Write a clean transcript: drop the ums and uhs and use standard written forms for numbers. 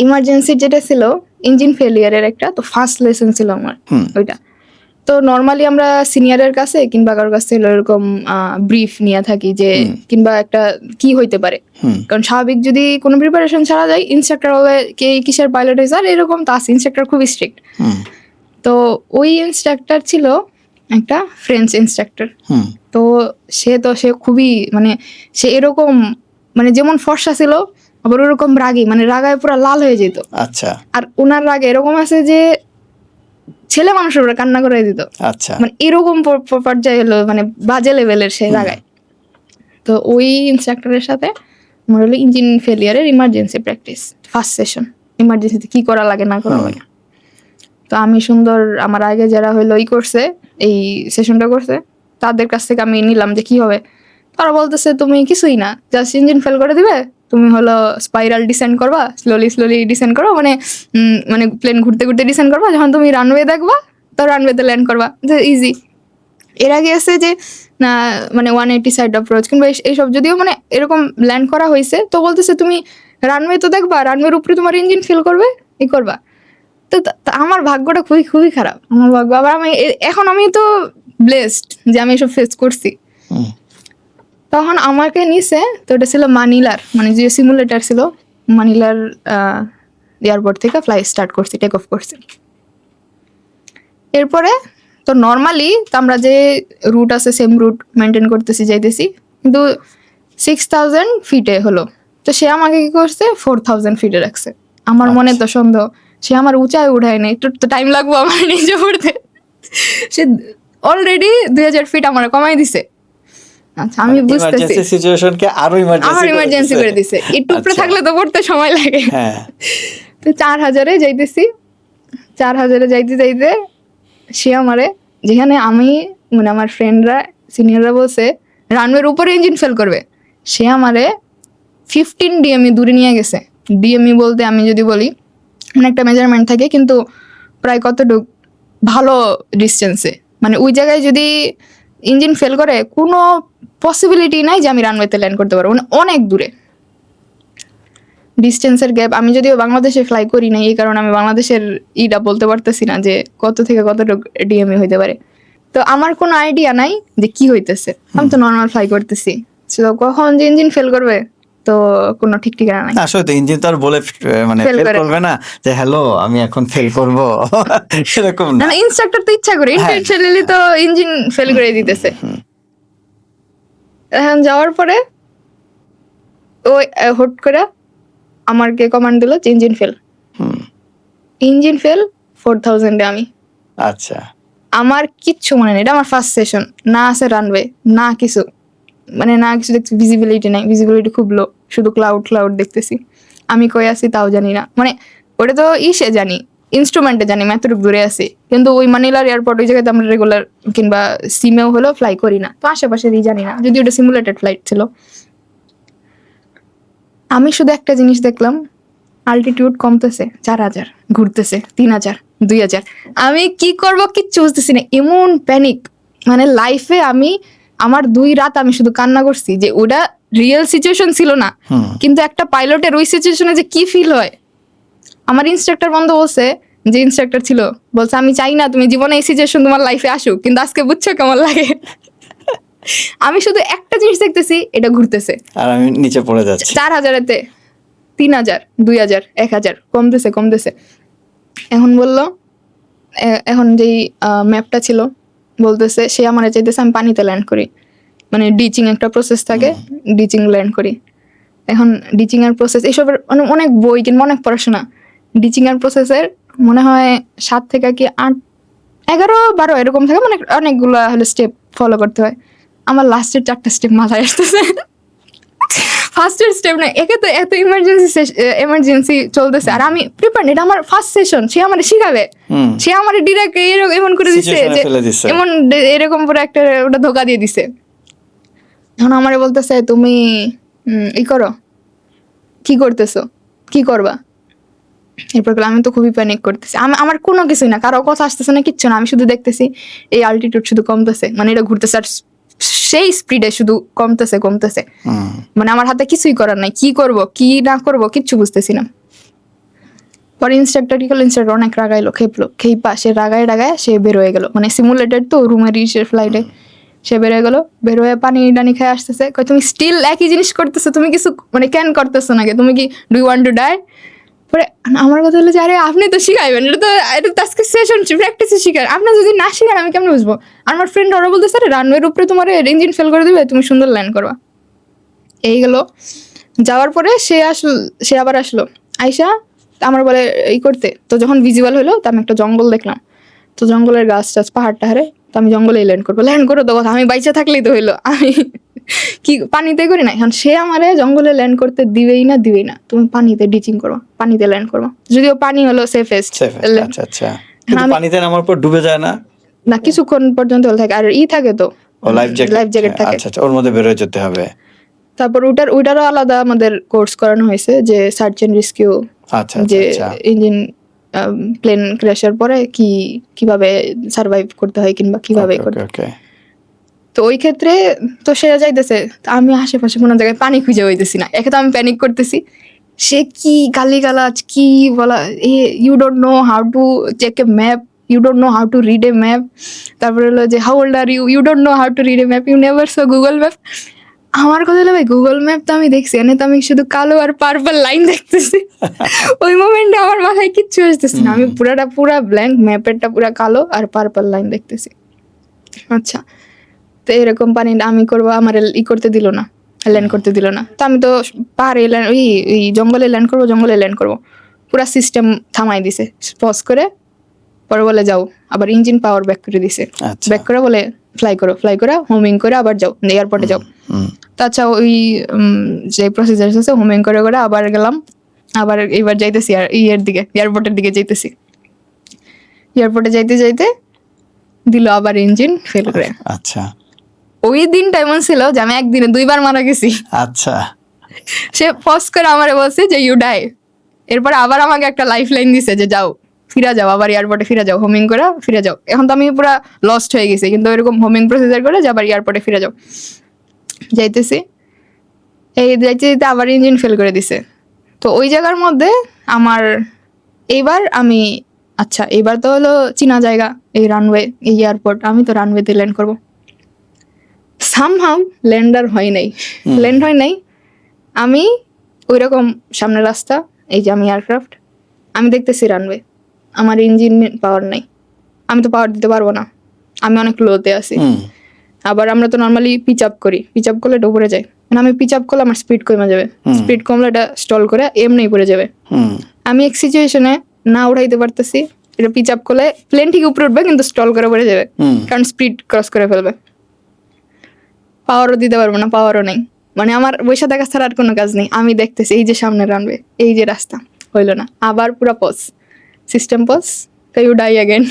Emergency যেটা ছিল engine ফেলিয়ারের একটা, তো ফার্স্ট লেসন ছিল আমার ওইটা। তো নর্মালি আমরা সিনিয়রের কাছে কিংবা কারোর কাছে এরকম ব্রিফ নিয়ে থাকি যে কিংবা একটা কি হইতে পারে, কারণ স্বাভাবিক যদি কোনো প্রিপারেশন ছাড়া যায় ইনস্ট্রাক্টর বলে কে কিসের পাইলট হয়েছে আর এরকম, তো আছে ইনস্ট্রাক্টর খুব স্ট্রিক্ট। তো ওই ইনস্ট্রাক্টর ছিল একটা ফ্রেঞ্চ ইনস্ট্রাক্টর। তো সে খুবই মানে সে এরকম মানে যেমন ফর্সা ছিল আবার ওরকম রাগী, মানে রাগায় পুরো লাল হয়ে যেত। আচ্ছা। আর ওনার রাগে এরকম আছে যে ছেলে মানুষের উপরে কান্না করে দিত। আচ্ছা। মানে এরকম পর্যায়ে হলো, মানে বাজে লেভেলের সে রাগায়। তো ওই ইনস্ট্রাক্টরের সাথে আমার হলো ইঞ্জিন ফেলিয়ারের ইমার্জেন্সি প্র্যাকটিস, ফার্স্ট সেশন। ইমার্জেন্সিতে কি করা লাগে না করা লাগে। তো আমি সুন্দর আমার আগে যারা হইলো করছে এই সেশনটা করছে তাদের কাছ থেকে আমি নিলাম যে কি হবে। তারা বলতেছে তুমি কিছুই না, জাস্ট ইঞ্জিন ফেল করে দিবে, তুমি হলো স্পাইরাল ডিসেন্ড করবা, স্লোলি ডিসেন্ড করবা, মানে প্লেন ঘুরতে ঘুরতে ডিসেন্ড করবা, যখন তুমি রানওয়ে দেখবা তো রানওয়েতে ল্যান্ড করবা, যে ইজি। এর আগে আছে যে না মানে 180 সাইড অ্যাপ্রোচ কিংবা এইসব যদিও মানে এরকম ল্যান্ড করা হয়েছে, তো বলতেছে তুমি রানওয়ে তো দেখবা, রানওয়ের উপরে তোমার ইঞ্জিন ফেল করবে করবা। তো আমার ভাগ্যটা খুবই খুবই খারাপ, আমার ভাগ্য। আবার এখন আমি তো ব্লেসড যে আমি এসব ফেস করছি। তখন আমাকে নিছে, তো এটা ছিল মানিলার, মানে যে সিমুলেটার ছিল মানিলার এয়ারপোর্ট থেকে ফ্লাই স্টার্ট করছি, টেক অফ করছি। এরপরে তো নর্মালি আমরা যে রুট আছে সেম রুট মেনটেন করতেছি যাইতেছি, কিন্তু 6000 ফিটে হলো, তো সে আমাকে কি করছে 4000 ফিটে রাখছে। আমার মনে তো সন্দেহ, সে আমার উঁচায় উঠায় নাই, একটু তো টাইম লাগবো আমার নিজে পড়তে। সে অলরেডি 2000 ফিট আমার কমাই দিছে। আচ্ছা আমি বুঝতেছি সিচুয়েশনকে আরো ইমার্জেন্সি করে দিছে, একটু উপরে থাকলে তো পড়তে সময় লাগে। তো 4000-এ যাইতেছি, 4000-এ যাইতে যাইতে সে আমারে, যেখানে আমি মানে আমার ফ্রেন্ডরা সিনিয়ররা বলছে রানওয়ের উপরে ইঞ্জিন ফেল করবে, সে আমারে 15 ডিএমই দূরে নিয়ে গেছে। ডিএমই বলতে আমি যদি বলি মানে একটা মেজারমেন্ট থাকে, কিন্তু প্রায় কতটুক ভালো ডিস্টেন্সে, মানে ওই জায়গায় যদি ইঞ্জিন ফেল করে কোনো পসিবিলিটি নাই যে আমি রানওয়েতে ল্যান্ড করতে পারবো, মানে অনেক দূরে ডিস্টেন্সের গ্যাপ। আমি যদিও বাংলাদেশে ফ্লাই করি না, এই কারণে আমি বাংলাদেশের ইটা বলতে পারতেছি না যে কত থেকে কতটুকু ডিএমই হইতে পারে। তো আমার কোনো আইডিয়া নাই যে কি হইতেছে, আমি তো নর্মাল ফ্লাই করতেছি, তো কখন যে ইঞ্জিন ফেল করবে তো কোনো ঠিক ঠিকানা নাই। আসলে তো ইঞ্জিন তো আর বলে মানে ফেল করবে না যে হ্যালো আমি এখন ফেল করব, সেরকম না। না ইনস্ট্রাক্টর তো ইচ্ছা করে ইন্টেনশনালি তো ইঞ্জিন ফেল করে দিতেছে। এখন যাওয়ার পরে ওই হুট করে আমাকে কমান্ড দিল ইঞ্জিন ফেল। ইঞ্জিন ফেল 4000-এ আমি। আচ্ছা। আমার কিচ্ছু মনে নেই, এটা আমার ফার্স্ট সেশন, না আছে রানওয়ে না কিছু, মানে না কিছু দেখছি, ভিজিবিলিটি নাই, ভিজিবিলিটি খুব লো, শুধু ক্লাউড দেখতেছি। আমি কই আছি তাও জানি না, মানে ওটা তো জানি ইনস্ট্রুমেন্টে জানি আমি এতটুকু দূরে আছি, কিন্তু ওই মানিলার এয়ারপোর্ট ওই জায়গাতে আমরা রেগুলার কিংবা সিমেও হলো ফ্লাই করি না, তো আশেপাশেরই জানি না, যদি ওটা সিমুলেটেড ফ্লাইট ছিল। আমি শুধু একটা জিনিস দেখলাম, আল্টিটিউড কমতেছে, 4000 ঘুরতেছে, 3000, 2000। আমি কি করব কিচ্ছু বুঝতেছি না, এমন প্যানিক, মানে লাইফে আমি আমার 2 রাত আমি শুধু কান্না করছি যে ওটা রিয়েল সিচুয়েশন ছিল না, কিন্তু একটা পাইলটের ওই সিচুয়েশনে যে কি ফিল হয়। আমার ইনস্ট্রাক্টর বন্ধু বলছে, যে ইনস্ট্রাক্টর ছিল বলছে আমি চাই না তুমি জীবনে এই সিচুয়েশন তোমার লাইফে আসুক, কিন্তু আজকে বুঝছো কেমন লাগে। আমি শুধু একটা জিনিস দেখতেছি, এটা ঘুরতেছে আর আমি নিচে পড়ে যাচ্ছি। 4000-এতে 3000, 2000, 1000 কমতেছে। এখন বললো, এখন যেই ম্যাপটা ছিল বলতেছে সে আমার চাইতেছে আমি পানিতে ল্যান্ড করি, মানে ডিচিং একটা প্রসেস থাকে, ডিচিং ল্যান্ড করি। এখন ডিচিং এর প্রসেস এইসবের অনেক বই কিংবা অনেক পড়াশোনা, ডিচিং এর প্রসেসের মনে হয় 7 থেকে কি 8, 11, 12 এরকম থাকে, মানে অনেকগুলো হলো স্টেপ ফলো করতে হয়। আমার লাস্টের 4টা স্টেপ মাথায় আসতেছে, ফার্স্টের স্টেপ না, একে তো এত এমার্জেন্সি চলতেছে আর আমি প্রিপারেড, এটা আমার ফার্স্ট সেশন, সে আমার শিখাবে, সে আমার ডিরেক্ট এমন করে দিচ্ছে যে এমন এরকম করে একটা ওটা ধোকা দিয়ে দিছে। এখন আমারে বলতেছে তুমি করো, কি করতেছো, কি করবা। এরপর আমি তো খুবই প্যানিক করতেছি, আমার কোনো কিছুই না, কারো কথা আসতেছে না, কিচ্ছু না, আমি শুধু দেখতেছি এই অল্টিটিউড শুধু কমতেছে, মানে এটা ঘুরতেছে আর সেই স্পিডে শুধু কমতেছে, মানে আমার হাতে কিছুই করার নাই, কি করব কি না করব কিচ্ছু বুঝতেছি না। পরে ইনস্ট্রাক্টর কি করলো, ইনস্ট্রাক্টর অনেক রাগাইলো, খেপা, সে রাগায় সে বের হয়ে গেল, মানে সিমুলেটেড তো রুমের ফ্লাইটে, সে বের হয়ে গেল, বের হয়ে পানি টানি খেয়ে আসতেছে, কই তুমি স্টিল একই জিনিস করতেছো, তুমি কিছু মানে কেন করতেছো নাকি, তুমি কি do you want to die? পরে আমার কথা হলো যে আরে আপনি তো শিখাইবেন, এটা তো আজকে সেশন প্র্যাকটিসে শিখান, আপনি যদি না শিখান আমি কেমন বুঝবো? আর আমার ফ্রেন্ড ওরা বলতেছে আরে রানওয়ের উপরে তোমার ইঞ্জিন ফেল করে দিবে, তুমি সুন্দর ল্যান্ড করবা। এই গেল, যাওয়ার পরে সে আবার আসলো, আইসা আমার বলে এই করতে, তো যখন ভিজিবল হলো তো আমি একটা জঙ্গল দেখলাম, তো জঙ্গলের গাছ টাছ পাহাড় টাহারে, তো আমি জঙ্গলেই ল্যান্ড করবো, ল্যান্ড করো তো কথা, আমি বাইচা থাকলেই তো হইলো, আমি কি পানিতে করি না। এখন সে আমারে জঙ্গলে ল্যান্ড করতে দিবেই না, তুমি পানিতে ডিচিং করবা, পানিতে ল্যান্ড করবা, যদিও পানি হলো সেফেস্ট। আচ্ছা আচ্ছা, কিন্তু পানিতে নামার পর ডুবে যায় না? না, কিছুক্ষণ পর্যন্ত থাকে, আর থাকে তো লাইফ জ্যাকেট থাকে। আচ্ছা আচ্ছা, ওর মধ্যে বের হয়ে যেতে হবে। তারপর ওটারও আলাদা আমাদের কোর্স করানো হয়েছে, যে সার্চ এন্ড রেস্কিউ, আচ্ছা যে আচ্ছা, ইঞ্জিন প্লেন ক্র্যাশের পরে কিভাবে সার্ভাইভ করতে হয় কিংবা কিভাবে করতে। ওকে। তো ওই ক্ষেত্রে তো সে যাইতেছে, আমি আশেপাশে কোনো জায়গায় পানি খুঁজে হইতেছি না, একে তো আমি প্যানিক করতেছি, সে কি গালিগালাজ কি বলা, you don't know how to check a map, you don't know how to read a map, তারপরে হলো যে how old are you, you don't know how to read a map, you never saw Google map. আমার কথা হলো ভাই Google map তো আমি দেখছি, এনে তো আমি শুধু কালো আর পার্পল লাইন দেখতেছি। ওই মোমেন্টে আমার মাথায় কিচ্ছু আসতেছে না, আমি পুরা ব্ল্যাঙ্ক, ম্যাপেরটা পুরা কালো আর পার্পল লাইন দেখতেছি। আচ্ছা, তো এরকম পানি আমি করবো, আমার করতে দিল না, ল্যান্ড করতে দিল না, তো আমি তো পাহাড়ে ওই জঙ্গলে ল্যান্ড করবো, পুরা সিস্টেম থামাই দিছে, পজ করে পরে বলে যাও, আবার ইঞ্জিন পাওয়ার ব্যাক করে দিছে, ব্যাক করে বলে ফ্লাই করে হোমিং করে আবার যাও, এয়ারপোর্টে যাও। তো আচ্ছা, ওই যে প্রসিজার আছে হোমিং করে আবার গেলাম, আবার এইবার যাইতেছি আর এয়ারপোর্টের দিকে যাইতেছি, এয়ারপোর্টে যাইতে দিল আবার ইঞ্জিন ফেল করে। আচ্ছা, ওই দিনটা এমন ছিল যে আমি একদিনে 2 বার মারা গেছি। আচ্ছা, সে পজ করে আমারে বলছে যে ইউ ডাই, এরপরে আবার আমাকে একটা লাইফ লাইন দিছে যে যাও, ফিরে যাও, আবার এয়ারপোর্টে ফিরে যাও, হোমিং করে ফিরে যাও। এখন তো আমি পুরো লস্ট হয়ে গেছি, কিন্তু এরকম হোমিং প্রসিজার করে যে আবার এয়ারপোর্টে ফিরে যাও, যাইতেছি, যাইতে আবার ইঞ্জিন ফেল করে দিছে। তো ওই জায়গার মধ্যে আমার এইবার তো হলো চীনা জায়গা, এই রানওয়ে, এই এয়ারপোর্ট, আমি তো রানওয়েতে ল্যান্ড করবো, সামহাউ ল্যান্ড হয় নাই। আমি ওইরকম সামনে রাস্তা, এই যে আমি এয়ারক্রাফট, আমি দেখতেছি রানওয়ে, আমার ইঞ্জিন পাওয়ার নাই, আমি তো পাওয়ার দিতে পারবো না, আমি অনেক লোতে আছি। আবার আমরা তো নর্মালি পিচ আপ করলে এটা উপরে যায়, মানে আমি পিচ আপ করলে আমার স্পিড কমে যাবে, স্পিড কমলে এটা স্টল করে এমনি পড়ে যাবে। আমি এক সিচুয়েশনে না উঠাইতে পারতেছি, এটা পিচ আপ করলে প্লেন ঠিক উপরে উঠবে কিন্তু স্টল করে পড়ে যাবে, কারণ স্পিড ক্রস করে ফেলবে, পাওয়ারও দিতে পারবো না, পাওয়ারও নেই, মানে আমার বৈশা দেখা ছাড়া আর কোনো কাজ নেই। আমি দেখতেছি এই যে সামনে রানবে, এই যে রাস্তা, হইলো না, আবার পুরা pause, system pause, you die again.